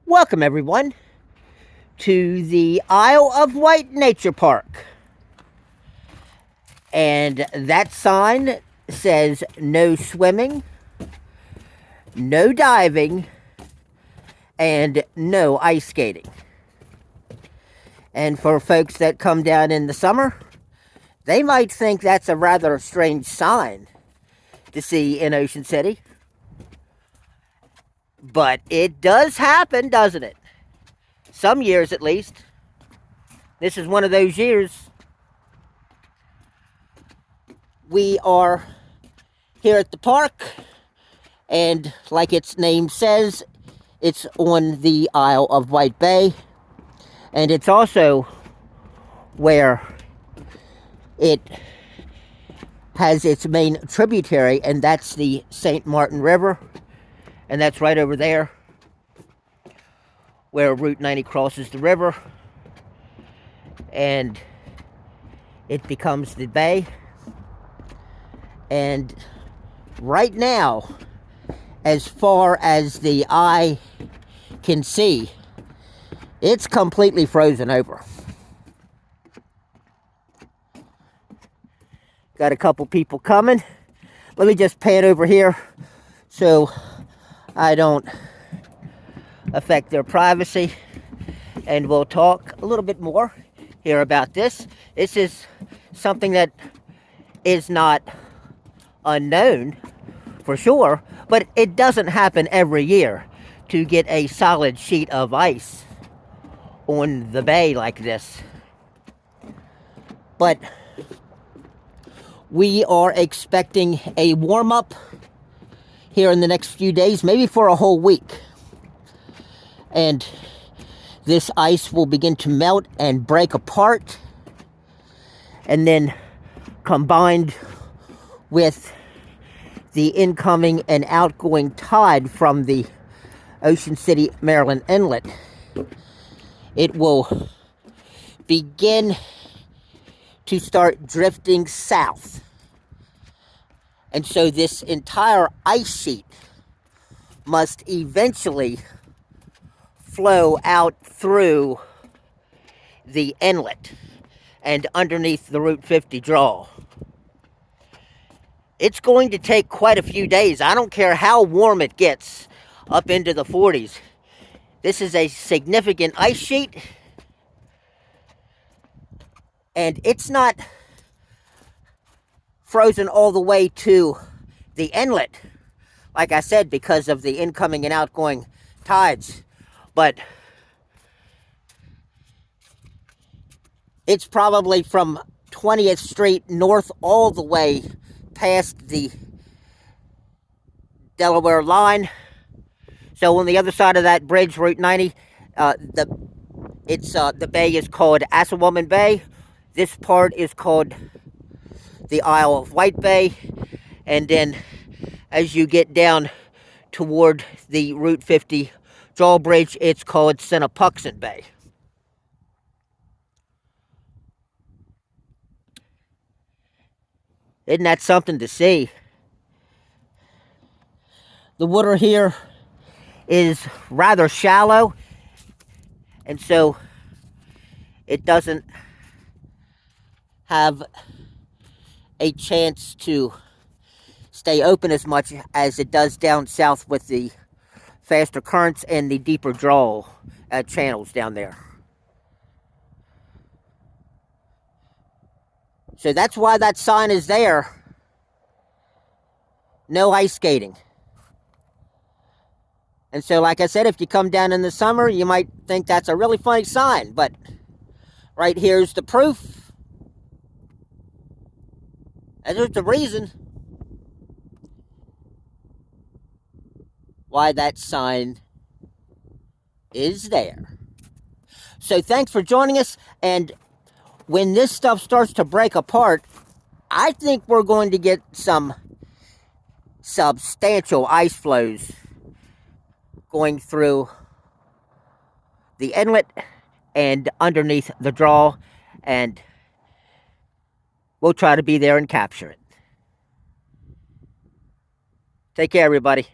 Welcome, everyone, to the Isle of Wight Nature Park. And that sign says no swimming, no diving, and no ice skating. And for folks that come down in the summer, they might think that's a rather strange sign to see in Ocean City. But it does happen, doesn't it? Some years at least. This is one of those years. We are here at the park, and like its name says, it's on the Isle of Wight Bay, and it's also where it has its main tributary, and that's the St. Martin River, and that's right over there where Route 90 crosses the river, and it becomes the bay. And right now, as far as the eye can see, it's completely frozen over. Got a couple people coming. Let me just pan over here so I don't affect their privacy, and we'll talk a little bit more here about this. This is something that is not unknown for sure, but it doesn't happen every year to get a solid sheet of ice on the bay like this. But we are expecting a warm-up here in the next few days, maybe for a whole week. And this ice will begin to melt and break apart, and then combined with the incoming and outgoing tide from the Ocean City, Maryland inlet, it will begin to start drifting south. And so this entire ice sheet must eventually flow out through the inlet and underneath the Route 50 draw. It's going to take quite a few days. I don't care how warm it gets up into the 40s. This is a significant ice sheet, and it's not frozen all the way to the inlet, like I said, because of the incoming and outgoing tides. But it's probably from 20th Street north all the way past the Delaware line. So on the other side of that bridge, Route 90, the bay is called Assawoman Bay. This part is called the Isle of Wight Bay. And then as you get down toward the Route 50 drawbridge, it's called Sennapuxent Bay. Isn't that something to see? The water here is rather shallow, and so it doesn't have a chance to stay open as much as it does down south with the faster currents and the deeper draw channels down there. So that's why that sign is there. No ice skating. And so, like I said, if you come down in the summer, you might think that's a really funny sign. But right here's the proof. And there's the reason why that sign is there. So thanks for joining us. And when this stuff starts to break apart, I think we're going to get some substantial ice flows going through the inlet and underneath the draw, and we'll try to be there and capture it. Take care, everybody.